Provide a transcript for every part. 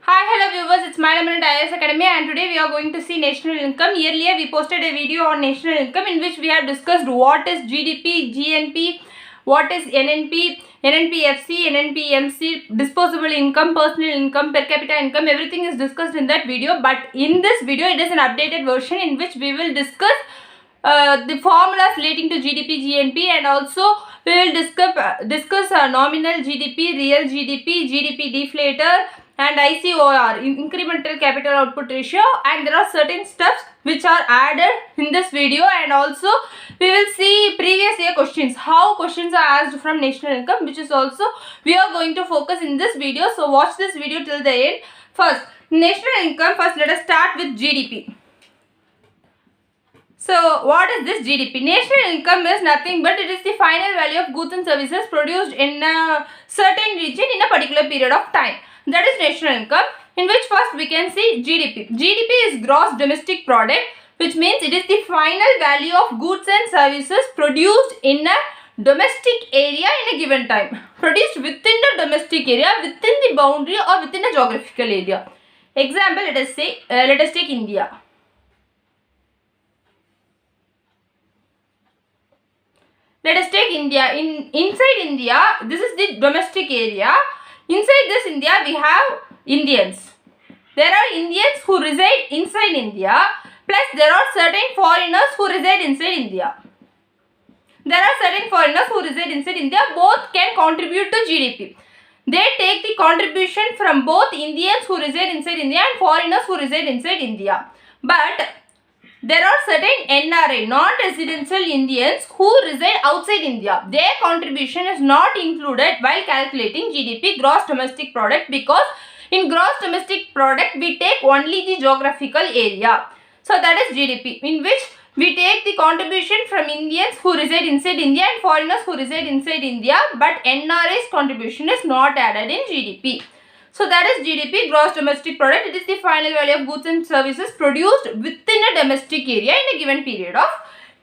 Hi, hello viewers, it's Madam at IS Academy and today we are going to see national income. Earlier we posted a video on national income in which we have discussed what is GDP, GNP, what is NNP, NNPFC, NNPMC, disposable income, personal income, per capita income, everything is discussed in that video. But in this video it is an updated version in which we will discuss the formulas relating to GDP, GNP and also we will discuss nominal GDP, real GDP, GDP deflator and ICOR, incremental capital output ratio, and there are certain steps which are added in this video, and also we will see previous year questions, how questions are asked from national income, which is also we are going to focus in this video. So watch this video till the end. First, national income. First let us start with GDP. So what is this GDP? National income is nothing but it is the final value of goods and services produced in a certain region in a particular period of time. That is national income, in which first we can see GDP. GDP is gross domestic product, which means it is the final value of goods and services produced in a domestic area in a given time. Produced within the domestic area, within the boundary or within a geographical area. Example, let us take India. Let us take India. Inside India, this is the domestic area. Inside this India, we have Indians. There are Indians who reside inside India, plus there are certain foreigners who reside inside India. There are certain foreigners who reside inside India. Both can contribute to GDP. They take the contribution from both Indians who reside inside India and foreigners who reside inside India. But there are certain NRI, non-residential Indians who reside outside India. Their contribution is not included while calculating GDP, gross domestic product, because in gross domestic product we take only the geographical area. So that is GDP, in which we take the contribution from Indians who reside inside India and foreigners who reside inside India, but NRI's contribution is not added in GDP. So that is GDP, gross domestic product. It is the final value of goods and services produced within a domestic area in a given period of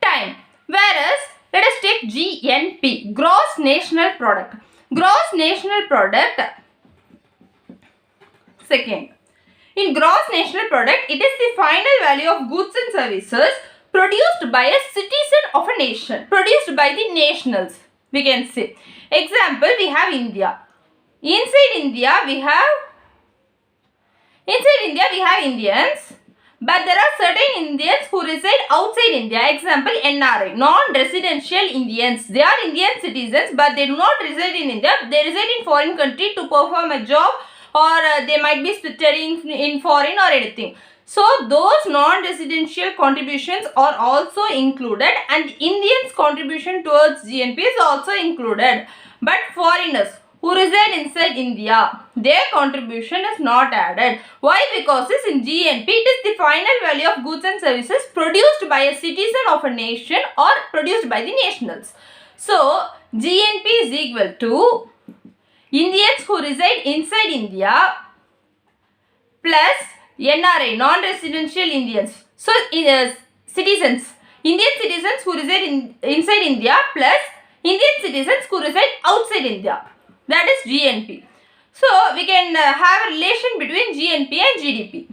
time. Whereas, let us take GNP, gross national product. Gross national product, second. In gross national product, it is the final value of goods and services produced by a citizen of a nation, produced by the nationals, we can say. Example, we have India. Inside India we have Indians, but there are certain Indians who reside outside India. Example, NRI, non-residential Indians. They are Indian citizens, but they do not reside in India. They reside in foreign country to perform a job, or they might be studying in foreign or anything. So those non-residential contributions are also included, and Indians' contribution towards GNP is also included. But foreigners who reside inside India, their contribution is not added. Why? Because in GNP, it is the final value of goods and services produced by a citizen of a nation or produced by the nationals. So, GNP is equal to Indians who reside inside India plus NRI, non-residential Indians. So, citizens, Indian citizens who reside inside India plus Indian citizens who reside outside India. That is GNP. So, we can have a relation between GNP and GDP.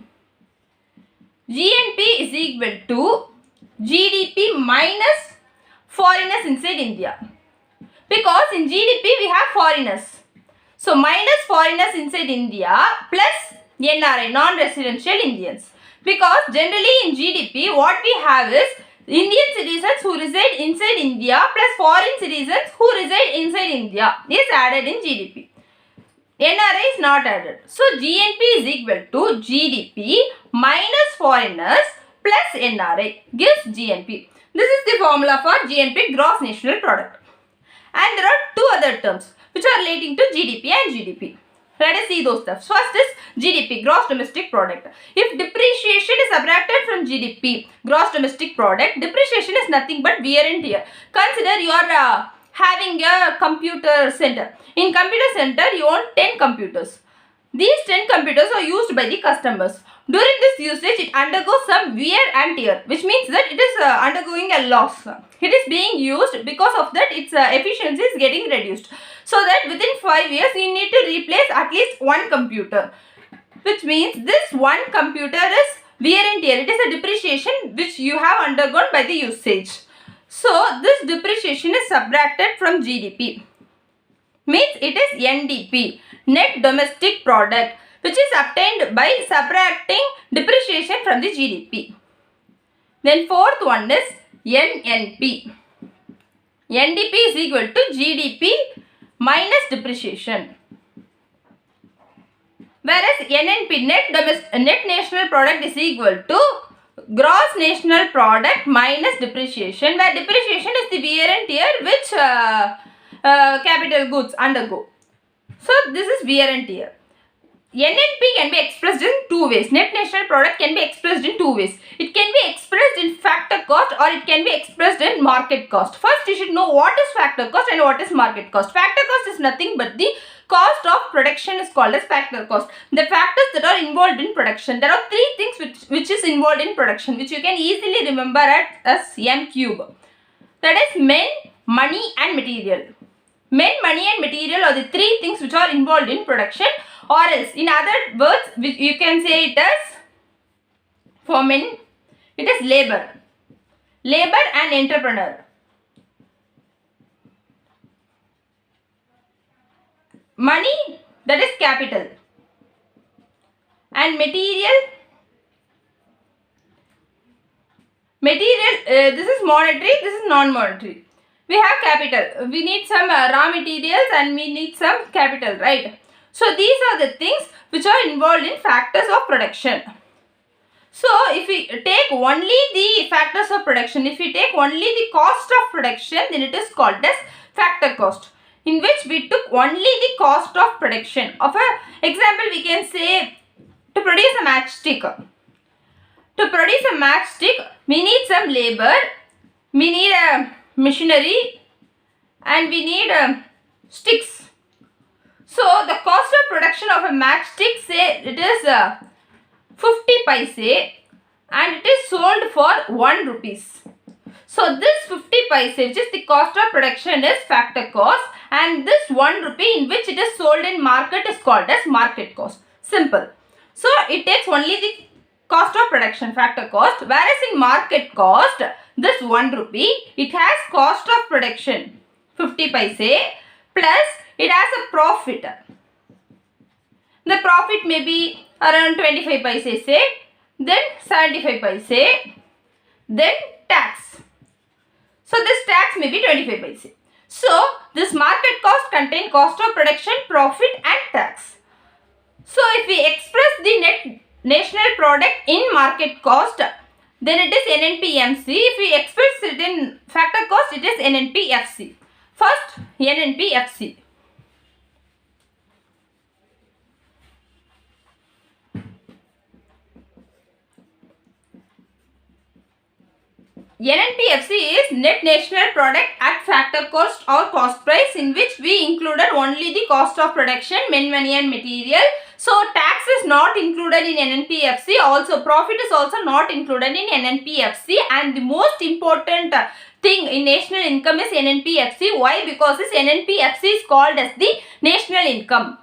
GNP is equal to GDP minus foreigners inside India. Because in GDP we have foreigners. So, minus foreigners inside India plus NRI, non-residential Indians. Because generally in GDP what we have is Indian citizens who reside inside India plus foreign citizens who reside inside India is added in GDP. NRI is not added. So, GNP is equal to GDP minus foreigners plus NRI gives GNP. This is the formula for GNP, gross national product. And there are two other terms which are relating to GDP and GDP. Let us see those steps. First is GDP, gross domestic product. If depreciation is subtracted from GDP, gross domestic product, depreciation is nothing but wear and tear. Consider you are having a computer center. In computer center, you own 10 computers. These 10 computers are used by the customers. During this usage, it undergoes some wear and tear, which means that it is undergoing a loss. It is being used, because of that its efficiency is getting reduced. So that within 5 years, you need to replace at least one computer. which means this one computer is wear and tear. It is a depreciation which you have undergone by the usage. So this depreciation is subtracted from GDP. Means it is NDP, net domestic product, which is obtained by subtracting depreciation from the GDP. Then fourth one is NNP. NDP is equal to GDP minus depreciation. Whereas NNP, net national product, is equal to gross national product minus depreciation, where depreciation is the wear and tear which capital goods undergo. So this is wear and tear. NNP can be expressed in two ways. Net national product can be expressed in two ways. It can be expressed in factor cost or it can be expressed in market cost. First, you should know what is factor cost and what is market cost. Factor cost is nothing but the cost of production is called as factor cost. The factors that are involved in production. There are three things which is involved in production, which you can easily remember as M cube. That is men, money and material. Men, money and material are the three things which are involved in production, or else in other words you can say it as, for men it is labor and entrepreneur. Money, that is capital, and material, this is monetary, this is non-monetary. We have capital, we need some raw materials and we need some capital, right? So these are the things which are involved in factors of production. So if we take only the factors of production, if we take only the cost of production, then it is called as factor cost, in which we took only the cost of production. Of an example, we can say to produce a matchstick. To produce a matchstick, we need some labor, we need a machinery and we need sticks. So the cost of production of a matchstick, say it is 50 paise and it is sold for 1 rupees. So this 50 paise, which is the cost of production, is factor cost, and this 1 rupee in which it is sold in market is called as market cost. Simple. So it takes only the cost of production, factor cost, whereas in market cost, this 1 rupee, it has cost of production 50 paise plus it has a profit. The profit may be around 25 paise, say, then 75 paise, then tax. So this tax may be 25 paise. So this market cost contains cost of production, profit and tax. So if we express the net national product in market cost, then it is NNP-MC. If we express it in factor cost, it is NNP-FC. First, NNP-FC. NNP-FC is net national product at factor cost or cost price, in which we included only the cost of production, men, money and material. So tax is not included in NNP-FC. Also profit is also not included in NNP-FC. And the most important thing in national income is NNP-FC. Why? Because this NNP-FC is called as the national income.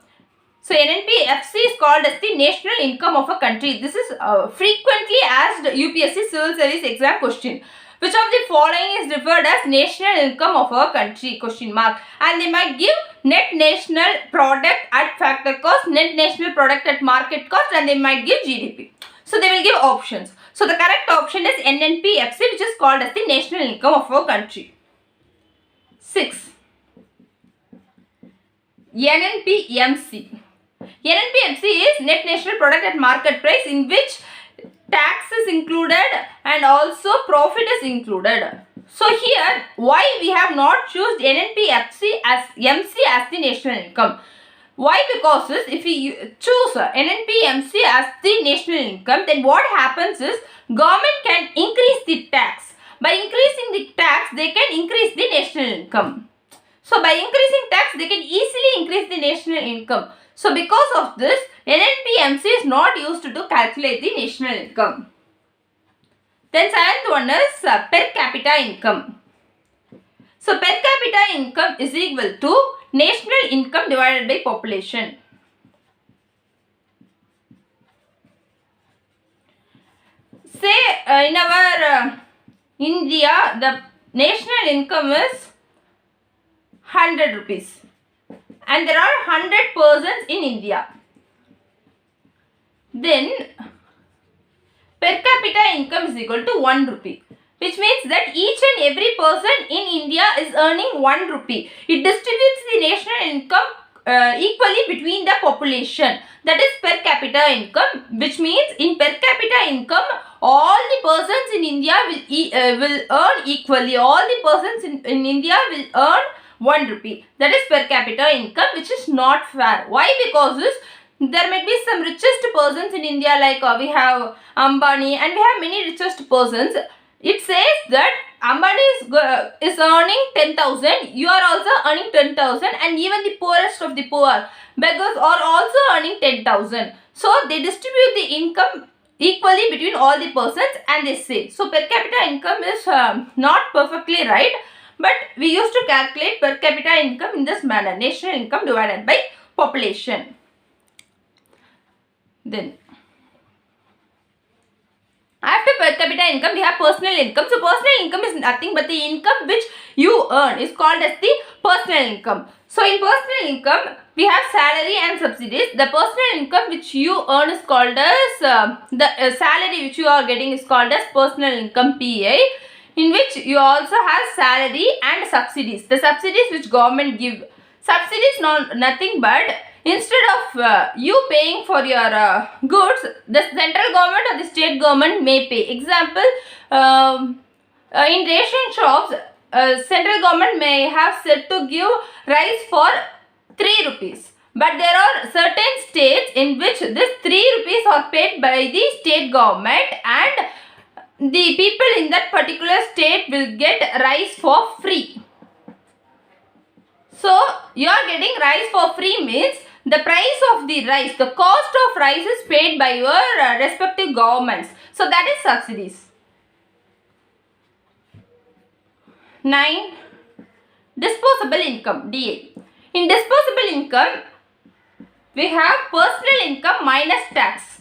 So NNP-FC is called as the national income of a country. This is frequently asked UPSC civil service exam question. Which of the following is referred as national income of a country? Question mark. And they might give net national product at factor cost, net national product at market cost, and they might give GDP. So they will give options. So the correct option is NNP-FC, which is called as the national income of a country. 6. NNP-MC. NNP-MC is net national product at market price, in which tax is included and also profit is included. So here, why we have not choose NNP-MC as the national income? Why? Because if we choose NNP-MC as the national income, then what happens is government can increase the tax. By increasing the tax, they can increase the national income. So by increasing tax, they can easily increase the national income. So because of this, NNP-MC is not used to calculate the national income. Then seventh one is per capita income. So per capita income is equal to national income divided by population. say in our India, the national income is 100 rupees and there are 100 persons in India. Then per capita income is equal to 1 rupee, which means that each and every person in India is earning 1 rupee. It distributes the national income equally between the population. That is per capita income, which means in per capita income, all the persons in India will earn equally. All the persons in India will earn 1 rupee. That is per capita income, which is not fair. Why? Because there may be some richest persons in India, like we have Ambani and we have many richest persons. It says that Ambani is earning 10,000, you are also earning 10,000, and even the poorest of the poor beggars are also earning 10,000. So they distribute the income equally between all the persons and they say. So per capita income is not perfectly right, but we used to calculate per capita income in this manner, national income divided by population. Then after per capita income, we have personal income. So personal income is nothing but the income which you earn is called as the personal income. So in personal income, we have salary and subsidies. The personal income which you earn is called as the salary which you are getting is called as personal income PI, in which you also have salary and subsidies. The subsidies which government give. Subsidies nothing but instead of you paying for your goods, the central government or the state government may pay. Example, in ration shops, central government may have said to give rice for 3 rupees. But there are certain states in which this 3 rupees are paid by the state government and the people in that particular state will get rice for free. So, you are getting rice for free means the price of the rice, the cost of rice is paid by your respective governments. So, that is subsidies. 9. Disposable income, DA. In disposable income, we have personal income minus tax,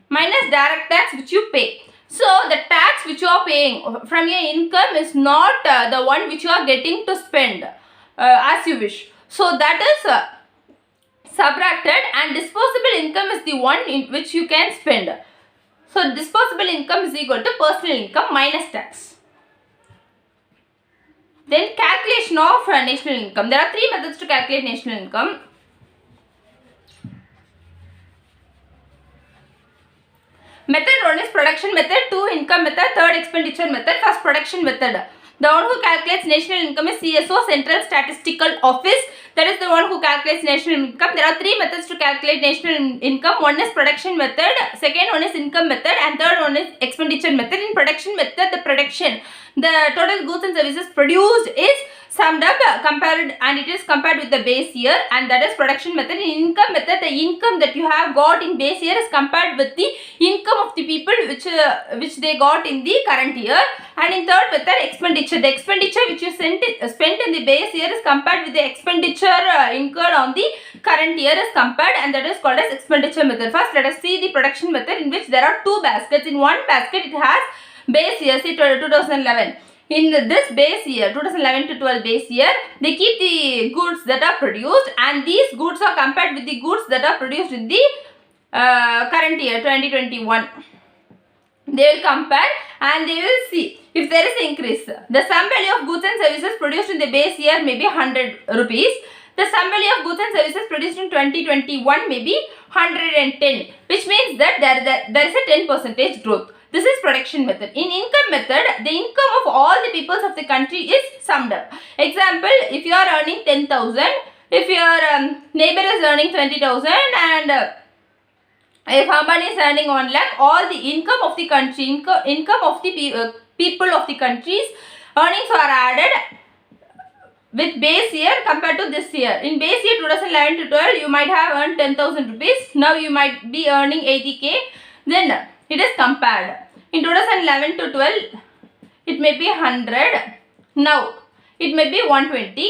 minus direct tax which you pay. So, the tax which you are paying from your income is not the one which you are getting to spend as you wish. So, that is subtracted and disposable income is the one in which you can spend. So, disposable income is equal to personal income minus tax. Then calculation of national income. There are 3 methods to calculate national income. Method 1 is production method, 2 income method, 3rd expenditure method, first production method. The one who calculates national income is CSO, Central Statistical Office. That is the one who calculates national income. There are 3 methods to calculate national income. One is production method, second one is income method, and third one is expenditure method. In production method, the total goods and services produced is summed up, compared, and it is compared with the base year, and that is production method. In income method, the income that you have got in base year is compared with the income of the people which they got in the current year. And in third method, expenditure. The expenditure which you spent in the base year is compared with the expenditure incurred on the current year is compared, and that is called as expenditure method. First, let us see the production method, in which there are 2 baskets. In one basket, it has base year, say 2011. In this base year, 2011 to 12 base year, they keep the goods that are produced, and these goods are compared with the goods that are produced in the current year, 2021. They will compare and they will see if there is an increase. The sum value of goods and services produced in the base year may be 100 rupees. The sum value of goods and services produced in 2021 may be 110, which means that there is a 10% growth. This is production method. In income method, the income of all the peoples of the country is summed up. Example, if you are earning 10,000, if your neighbor is earning 20,000, and if Ambani is earning 1 lakh, all the income of the country, income of the people of the country's earnings are added with base year compared to this year. In base year 2011 to 12, you might have earned 10,000 rupees. Now you might be earning 80k. Then it is compared. In 2011 to 12, it may be 100. Now it may be 120,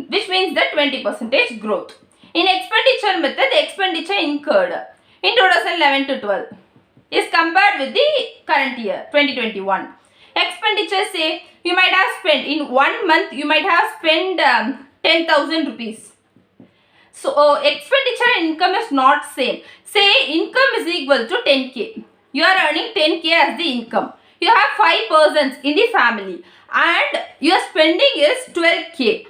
which means that 20% growth. In expenditure method, the expenditure incurred in 2011 to 12. is compared with the current year 2021. Expenditure, say you might have spent in 1 month, you might have spent 10,000 rupees. So expenditure and income is not same. Say income is equal to 10k. You are earning 10k as the income. You have 5 persons in the family and your spending is 12k.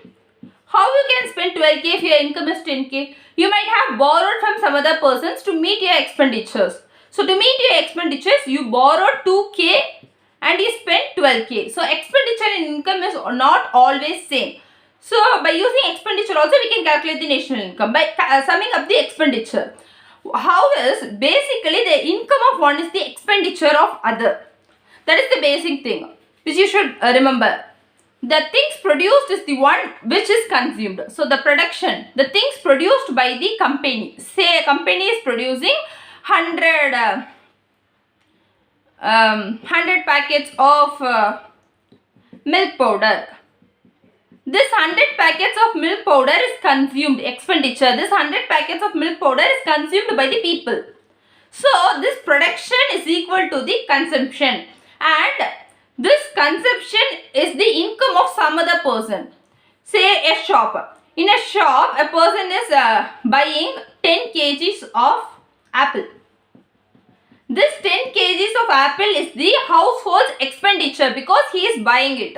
How you can spend 12k if your income is 10k? You might have borrowed from some other persons to meet your expenditures. So to meet your expenditures, you borrowed 2k and you spent 12k. So expenditure and income is not always same. So by using expenditure also we can calculate the national income by summing up the expenditure. How is basically the income of one is the expenditure of other. That is the basic thing which you should remember. The things produced is the one which is consumed. So the production, the things produced by the company. Say a company is producing 100 packets of milk powder. This 100 packets of milk powder is consumed, expenditure. This 100 packets of milk powder is consumed by the people. So this production is equal to the consumption, and this consumption is the income of some other person. Say a shop. In a shop, a person is buying 10 kgs of apple. This 10 kgs of apple is the household's expenditure because he is buying it.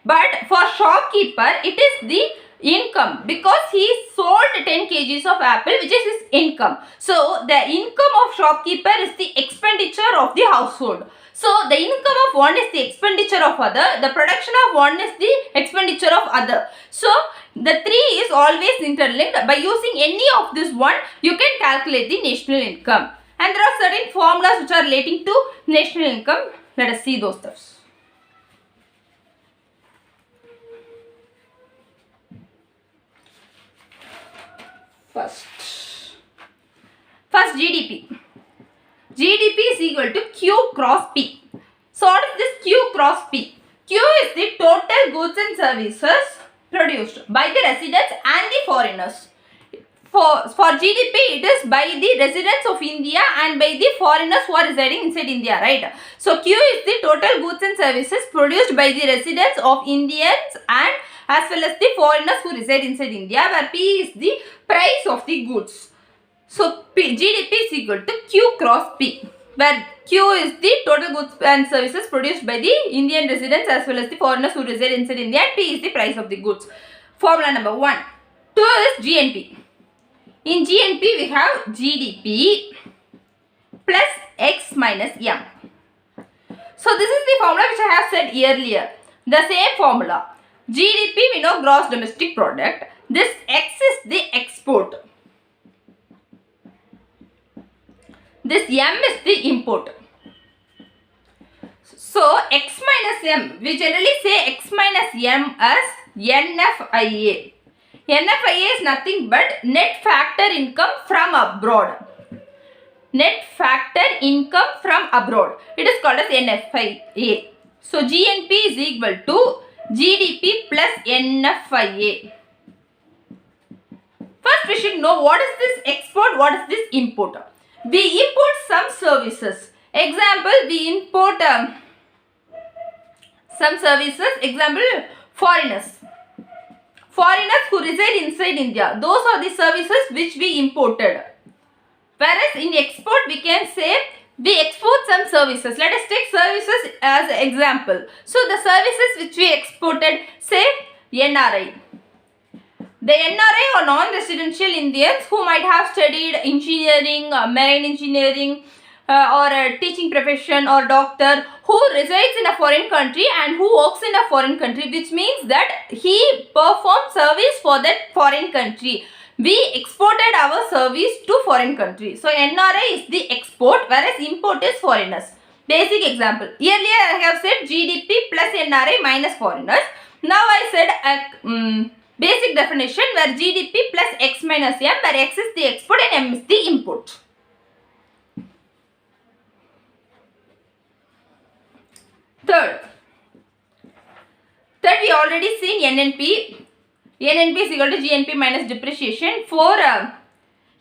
But for shopkeeper, it is the income because he sold 10 kgs of apple, which is his income. So the income of shopkeeper is the expenditure of the household. So the income of one is the expenditure of other, the production of one is the expenditure of other. So the three is always interlinked. By using any of this one, you can calculate the national income. And there are certain formulas which are relating to national income. Let us see those stuffs. First GDP. GDP is equal to Q cross P. So what is this Q cross P? Q is the total goods and services produced by the residents and the foreigners. For GDP, it is by the residents of India and by the foreigners who are residing inside India, right? So Q is the total goods and services produced by the residents of Indians and as well as the foreigners who reside inside India, where P is the price of the goods. So GDP is equal to Q cross P, where Q is the total goods and services produced by the Indian residents as well as the foreigners who reside inside India, and P is the price of the goods. Formula number 1. 2 is GNP. In GNP, we have GDP plus X minus M. So this is the formula which I have said earlier. The same formula. GDP, we know gross domestic product. This X is the export. This M is the import. So X minus M, we generally say X minus M as NFIA. NFIA is nothing but net factor income from abroad. Net factor income from abroad. It is called as NFIA. So GNP is equal to GDP plus NFIA. First we should know what is this export, what is this import. We import some services. Example, we import some services. Example, foreigners. Foreigners who reside inside India. Those are the services which we imported. Whereas in export we can say we export some services. Let us take services as an example. So the services which we exported, say NRI. The NRI or non-residential Indians who might have studied engineering, marine engineering or a teaching profession or doctor who resides in a foreign country and who works in a foreign country, which means that he performs service for that foreign country. We exported our service to foreign country. So NRI is the export, whereas import is foreigners. Basic example. Earlier I have said GDP plus NRI minus foreigners. Now I said basic definition where GDP plus X minus M, where X is the export and M is the import. Third we already seen NNP. NNP is equal to GNP minus depreciation. For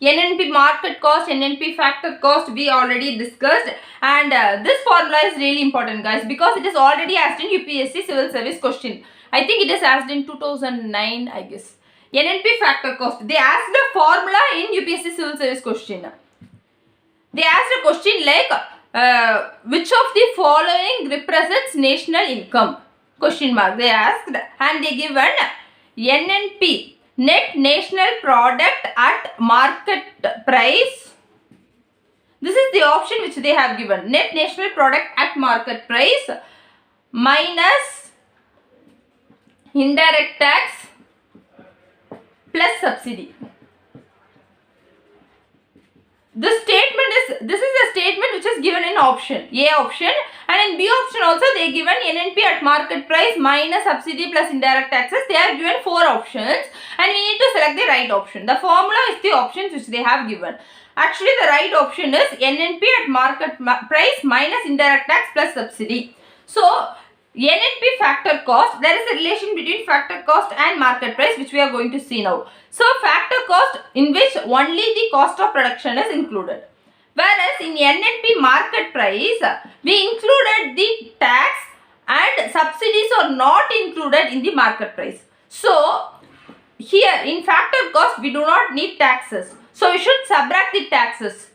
NNP market cost, NNP factor cost we already discussed, and this formula is really important guys, because it is already asked in UPSC civil service question. I think it is asked in 2009 I guess. NNP factor cost, they asked the formula in UPSC civil service question. They asked a question like which of the following represents national income? Question mark they asked, and they given NNP, net national product at market price. This is the option which they have given, net national product at market price minus indirect tax plus subsidy. This is a statement which is given in option A option, and in B option also they given NNP at market price minus subsidy plus indirect taxes. They are given 4 options and we need to select the right option. The formula is the options which they have given. Actually the right option is NNP at market price minus indirect tax plus subsidy. So NNP factor cost, there is a relation between factor cost and market price which we are going to see now. So factor cost, in which only the cost of production is included. Whereas in NNP market price, we included the tax and subsidies are not included in the market price. So here in factor cost we do not need taxes. So we should subtract the taxes.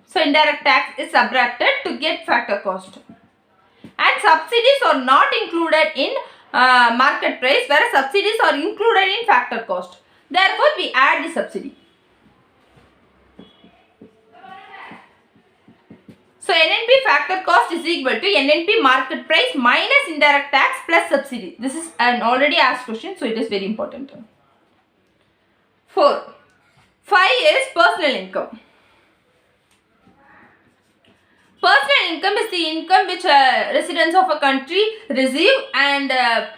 So indirect tax is subtracted to get factor cost. And subsidies are not included in market price, whereas subsidies are included in factor cost. Therefore, we add the subsidy. So, NNP factor cost is equal to NNP market price minus indirect tax plus subsidy. This is an already asked question, so it is very important. 4. 5 is personal income. Personal income is the income which residents of a country receive, and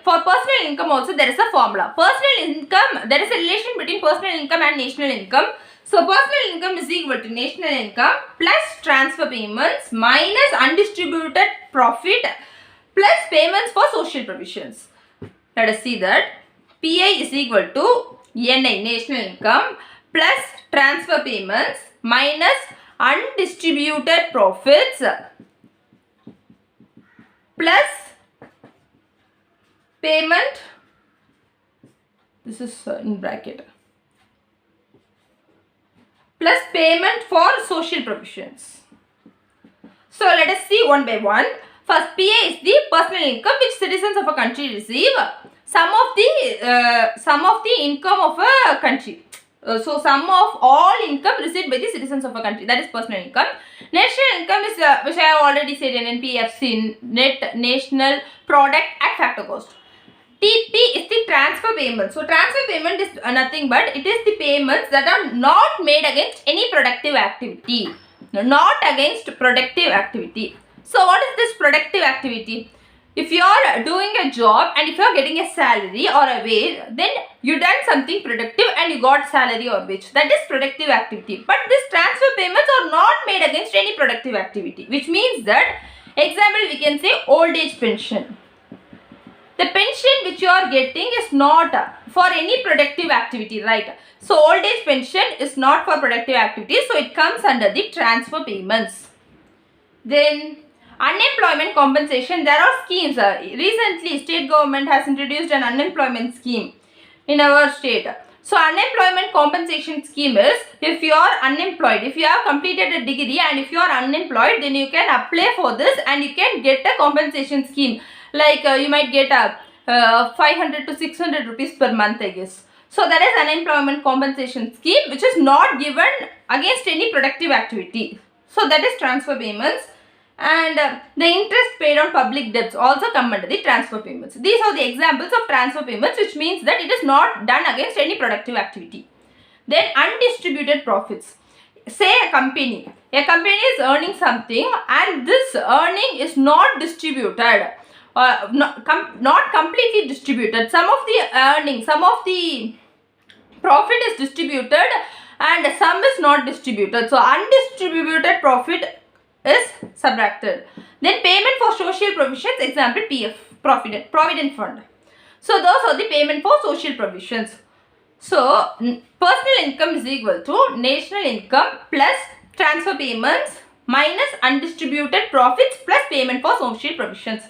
for personal income also there is a formula. Personal income, there is a relation between personal income and national income. So personal income is equal to national income plus transfer payments minus undistributed profit plus payments for social provisions. Let us see that PI is equal to NI, national income, plus transfer payments minus undistributed profits plus payment, this is in bracket, plus payment for social provisions. So let us see one by one. First, PA is the personal income which citizens of a country receive. Sum of the income of a country. So sum of all income received by the citizens of a country, that is personal income. National income is which I have already said, NNP, net national product at factor cost. TP is the transfer payment. So transfer payment is nothing but it is the payments that are not made against any productive activity. Not against productive activity. So what is this productive activity? If you are doing a job and if you are getting a salary or a wage, then you done something productive and you got salary or wage. That is productive activity. But these transfer payments are not made against any productive activity. Which means that, example we can say old age pension. The pension which you are getting is not for any productive activity, right? So old age pension is not for productive activity. So it comes under the transfer payments. Then unemployment compensation, there are schemes. Recently, state government has introduced an unemployment scheme in our state. So, unemployment compensation scheme is, if you are unemployed, if you have completed a degree and if you are unemployed, then you can apply for this and you can get a compensation scheme. Like you might get a 500 to 600 rupees per month, I guess. So, that is unemployment compensation scheme which is not given against any productive activity. So, that is transfer payments. And the interest paid on public debts also come under the transfer payments. These are the examples of transfer payments, which means that it is not done against any productive activity. Then undistributed profits. Say a company is earning something and this earning is not distributed, not completely distributed. Some of the earning, some of the profit is distributed and some is not distributed. So undistributed profit is subtracted. Then payment for social provisions, example PF, Provident Fund. So those are the payment for social provisions. So, personal income is equal to national income plus transfer payments minus undistributed profits plus payment for social provisions.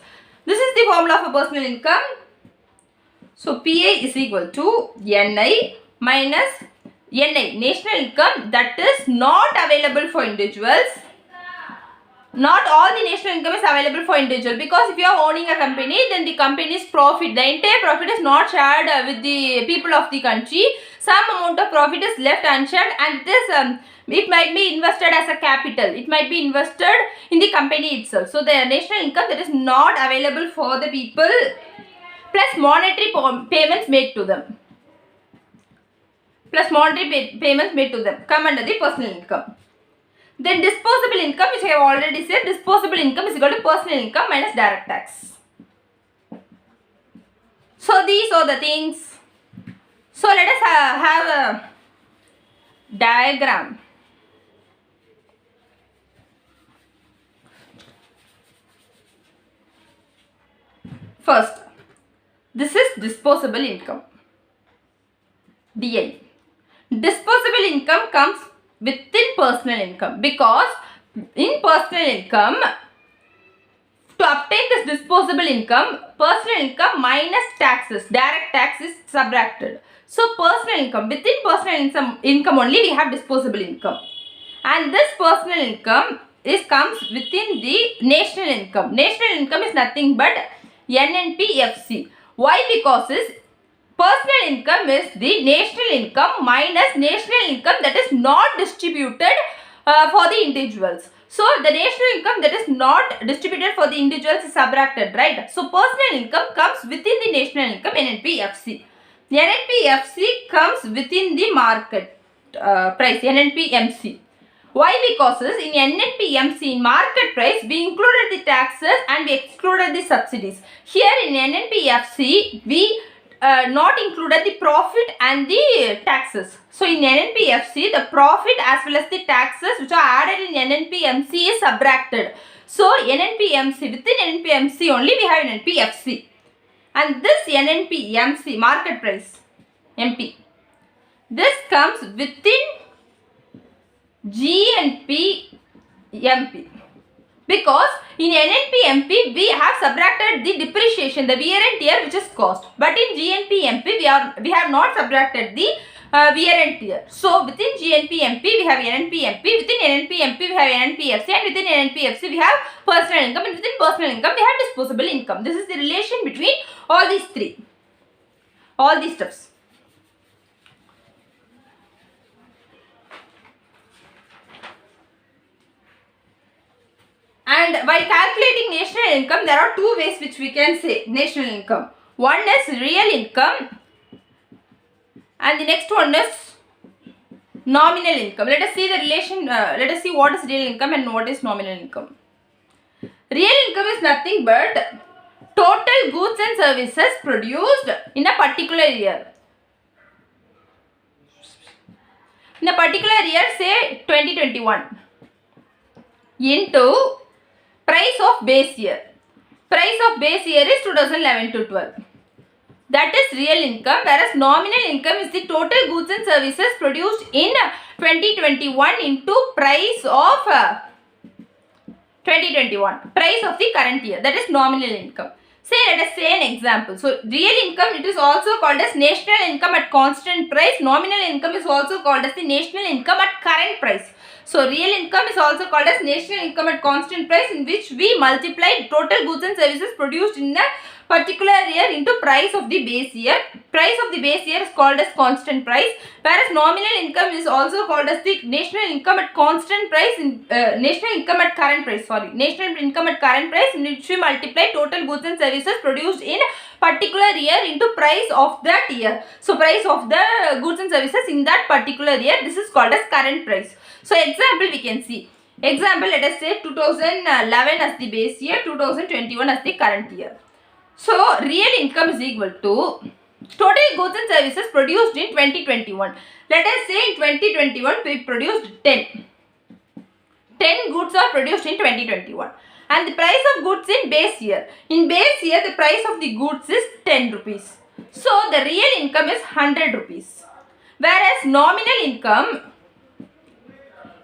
This is the formula for personal income. So, PI is equal to NI minus NI, national income, that is not available for individuals. Not all the national income is available for individual, because if you are owning a company, then the company's profit, the entire profit is not shared with the people of the country. Some amount of profit is left unshared, and it might be invested as a capital. It might be invested in the company itself. So the national income that is not available for the people plus monetary payments made to them. Plus monetary payments made to them come under the personal income. Then disposable income, which I have already said, disposable income is equal to personal income minus direct tax. So these are the things. So let us have a diagram. First, this is disposable income. DI. Disposable income comes within personal income, because in personal income, to obtain this disposable income, personal income minus taxes, direct tax is subtracted. So personal income, within personal income only we have disposable income, and this personal income comes within the national income. National income is nothing but NNP. Why? Because personal income is the national income minus national income that is not distributed for the individuals. So the national income that is not distributed for the individuals is subtracted, right? So personal income comes within the national income, NNP. NNP comes within the market price, NNP. Why? Because in NNP, in market price, we included the taxes and we excluded the subsidies. Here in NNP, we not included the profit and the taxes. So in NNP, the profit as well as the taxes which are added in NNP is subtracted. So NNP, within NNP only we have NNP. And this NNP market price MP, this comes within GNP MP, because in NNP we have subtracted the depreciation, the wear and tear which is cost, but in GNP we have not subtracted the wear and tear. So within GNP we have NNP, within NNP we have NNP, and within NNP we have personal income, and within personal income we have disposable income. This is the relation between all these three, all these steps. And while calculating national income, there are two ways which we can say national income. One is real income and the next one is nominal income. Let us see the relation, let us see what is real income and what is nominal income. Real income is nothing but total goods and services produced in a particular year. In a particular year, say 2021, into price of base year. Price of base year is 2011 to 12. That is real income, whereas nominal income is the total goods and services produced in 2021 into price of 2021, price of the current year. That is nominal income. Say, let us say an example. So, real income, it is also called as national income at constant price. Nominal income is also called as the national income at current price. So, real income is also called as national income at constant price, in which we multiply total goods and services produced in a particular year into price of the base year. Price of the base year is called as constant price, whereas nominal income is also called as the national income at constant price, national income at current price, national income at current price, in which we multiply total goods and services produced in particular year into price of that year. So, price of the goods and services in that particular year, this is called as current price. So, example we can see. Example, let us say 2011 as the base year, 2021 as the current year. So, real income is equal to total goods and services produced in 2021. Let us say in 2021 we produced 10. 10 goods are produced in 2021. And the price of goods in base year. In base year, the price of the goods is 10 rupees. So, the real income is 100 rupees. Whereas nominal income,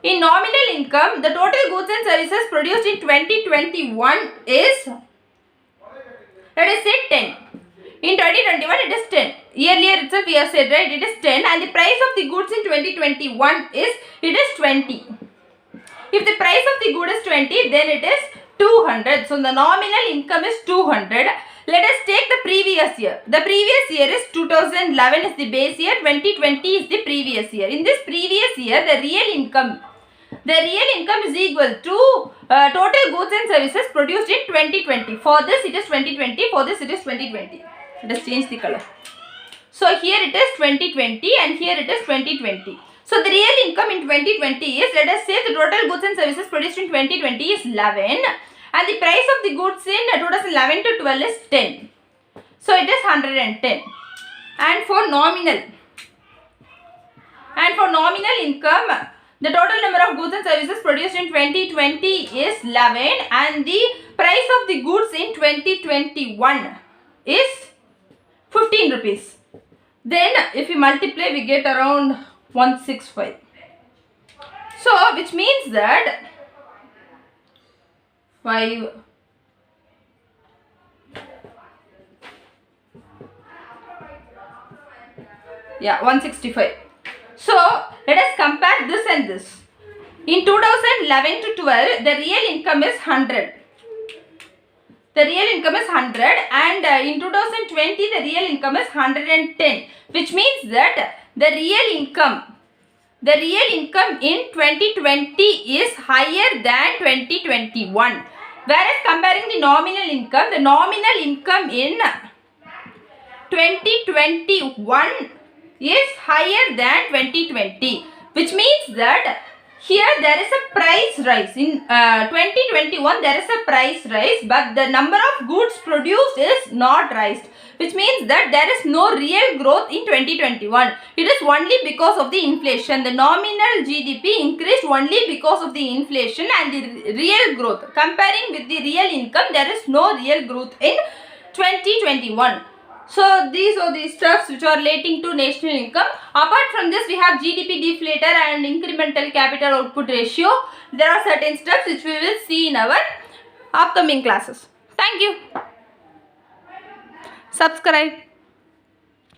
in nominal income, the total goods and services produced in 2021 is, let us say 10. In 2021 it is 10. Earlier itself we have said, right, it is 10, and the price of the goods in 2021 is, it is 20. If the price of the good is 20, then it is 200. So the nominal income is 200. Let us take the previous year. The previous year is 2011 is the base year, 2020 is the previous year. In this previous year, the real income is equal to total goods and services produced in 2020. For this it is 2020, for this it is 2020. Let us change the color. So here it is 2020 and here it is 2020. So the real income in 2020 is, let us say the total goods and services produced in 2020 is 11 and the price of the goods in 2011 to 12 is 10. So it is 110. And for nominal income, the total number of goods and services produced in 2020 is 11 and the price of the goods in 2021 is 15 rupees. Then if we multiply, we get around 165. So which means that 165. So let us compare this and this. In 2011 to 12, the real income is 100. The real income is 100 and in 2020 the real income is 110, which means that the real income in 2020 is higher than 2021. Whereas comparing the nominal income in 2021 is higher than 2020, which means that here there is a price rise. In 2021 there is a price rise, but the number of goods produced is not raised, which means that there is no real growth in 2021. It is only because of the inflation. The nominal GDP increased only because of the inflation and the real growth. Comparing with the real income, there is no real growth in 2021. So these are the stuffs which are relating to national income. Apart from this, we have GDP deflator and incremental capital output ratio. There are certain steps which we will see in our upcoming classes. Thank you. Subscribe.